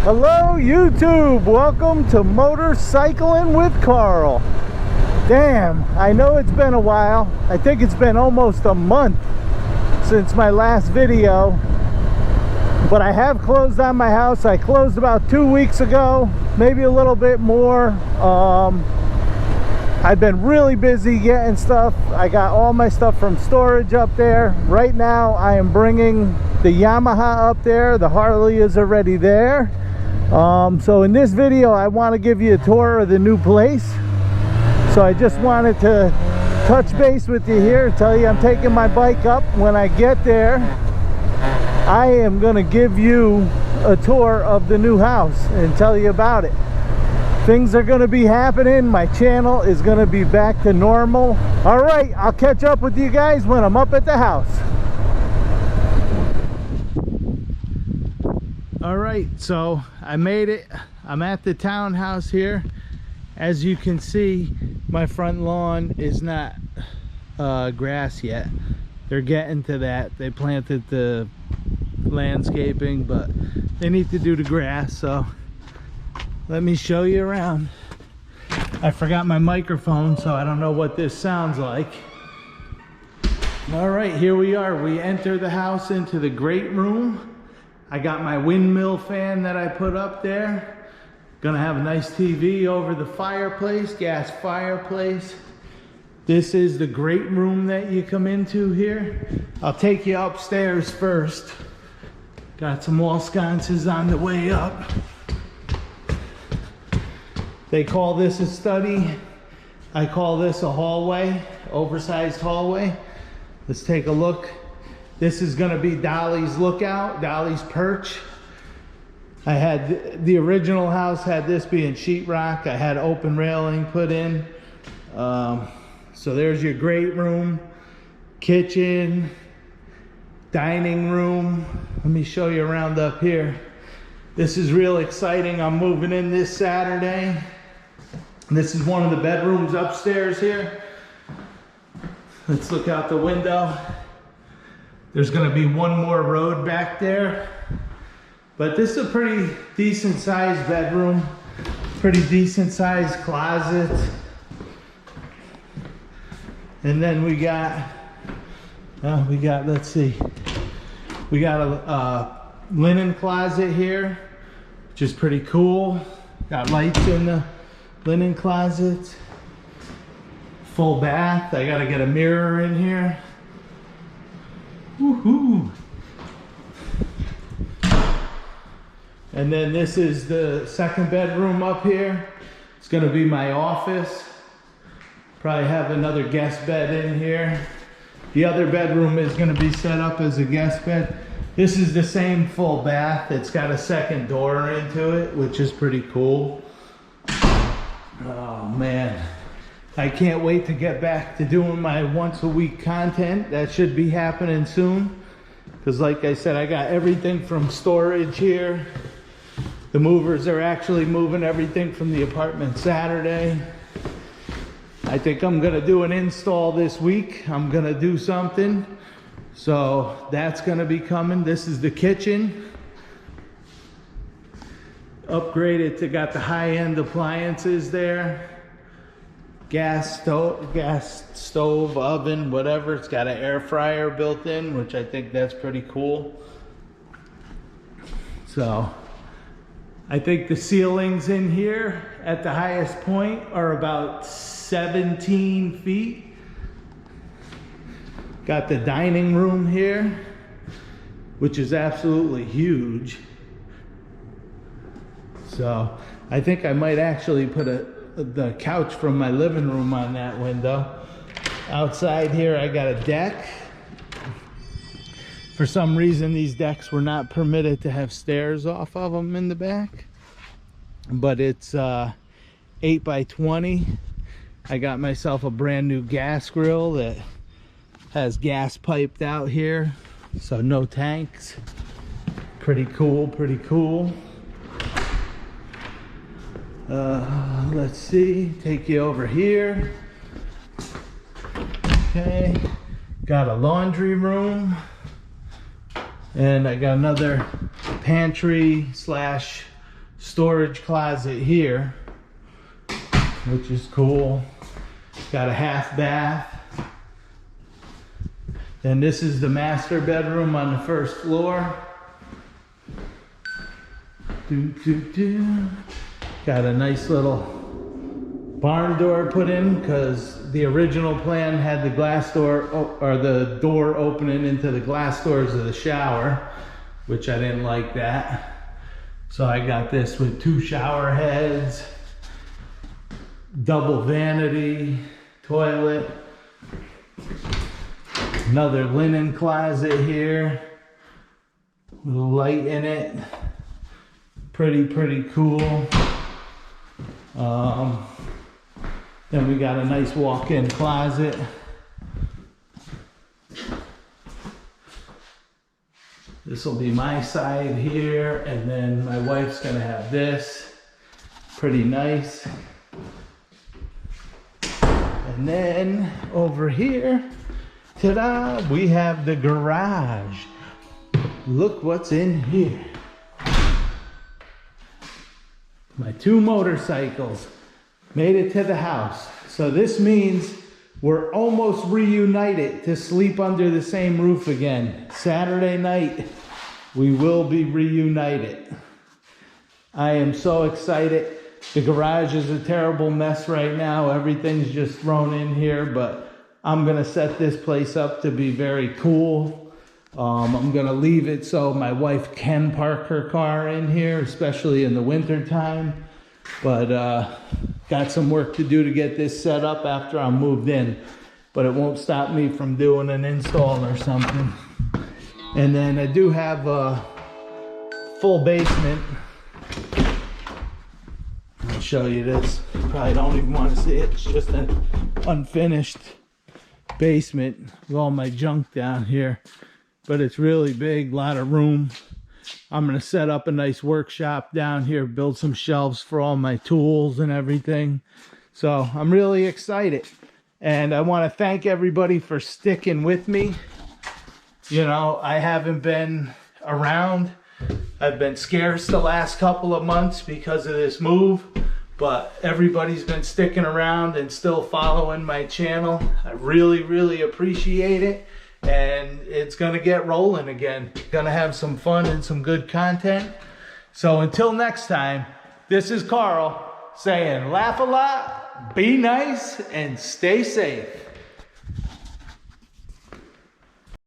Hello YouTube, welcome to Motorcycling with Carl. Damn, I know it's been a while. I think it's been almost a month since my last video, but I have closed on my house. I closed about 2 weeks ago, maybe a little bit more. I've been really busy getting stuff. I got all my stuff from storage up there. Right now I am bringing the Yamaha up there. The Harley is already there. So in this video I want to give you a tour of the new place. So I just wanted to touch base with you here, tell you I'm taking my bike up. When I get there, I am going to give you a tour of the new house and tell you about it. Things are going to be happening. My channel is going to be back to normal. All right, I'll catch up with you guys when I'm up at the house. All right, so I made it. I'm at the townhouse here. As you can see, my front lawn is not grass yet. They're getting to that. They planted the landscaping, but they need to do the grass. So let me show you around. I forgot my microphone, so I don't know what this sounds like. All right, here we are. We enter the house into the great room. I got my windmill fan that I put up there. Gonna have a nice TV over the fireplace, gas fireplace. This is the great room that you come into here. I'll take you upstairs first. Got some wall sconces on the way up. They call this a study. I call this a hallway, oversized hallway. Let's take a look. This is gonna be Dolly's lookout, Dolly's perch. I had, the original house had this being sheetrock. I had open railing put in. So there's your great room, kitchen, dining room. Let me show you around up here. This is real exciting. I'm moving in this Saturday. This is one of the bedrooms upstairs here. Let's look out the window. There's gonna be one more road back there. But this is a pretty decent sized bedroom. Pretty decent sized closet. And then we got, let's see. We got a linen closet here, which is pretty cool. Got lights in the linen closet. Full bath. I gotta get a mirror in here. Woohoo! And then this is the second bedroom up here. It's gonna be my office. Probably have another guest bed in here. The other bedroom is gonna be set up as a guest bed. This is the same full bath. It's got a second door into it, which is pretty cool. Oh man. I can't wait to get back to doing my once a week content. That should be happening soon. Because like I said, I got everything from storage here. The movers are actually moving everything from the apartment Saturday. I think I'm gonna do an install this week. I'm gonna do something. So that's gonna be coming. This is the kitchen. Upgraded to, got the high-end appliances there. Gas stove, oven, whatever. It's got an air fryer built in, which I think that's pretty cool. So I think the ceilings in here at the highest point are about 17 feet. Got the dining room here, which is absolutely huge. So I think I might actually put the couch from my living room on that window. Outside here I got a deck. For some reason these decks were not permitted to have stairs off of them in the back, but it's 8 by 20. I got myself a brand new gas grill that has gas piped out here, so no tanks. Pretty cool, pretty cool. Let's see, take you over here. Okay, got a laundry room, and I got another pantry slash storage closet here, which is cool. Got a half bath. And this is the master bedroom on the first floor. Got a nice little barn door put in because the original plan had the glass door or the door opening into the glass doors of the shower, which I didn't like that. So I got this with 2 shower heads, double vanity, toilet, another linen closet here with a light in it. Pretty cool. Then we got a nice walk-in closet. This will be my side here, and then my wife's gonna have this. Pretty nice. And then over here, ta-da, we have the garage. Look what's in here. My 2 motorcycles made it to the house. So this means we're almost reunited to sleep under the same roof again. Saturday night, we will be reunited. I am so excited. The garage is a terrible mess right now. Everything's just thrown in here, but I'm gonna set this place up to be very cool. I'm gonna leave it so my wife can park her car in here, especially in the winter time. But got some work to do to get this set up after I'm moved in. But it won't stop me from doing an install or something. And then I do have a full basement. I'll show you this. You probably don't even want to see it. It's just an unfinished basement with all my junk down here. But it's really big, a lot of room. I'm gonna set up a nice workshop down here, build some shelves for all my tools and everything. So I'm really excited. And I wanna thank everybody for sticking with me. You know, I haven't been around. I've been scarce the last couple of months because of this move, but everybody's been sticking around and still following my channel. I really appreciate it. And it's gonna get rolling again. Gonna have some fun and some good content. So until next time, this is Carl saying laugh a lot, be nice, and stay safe.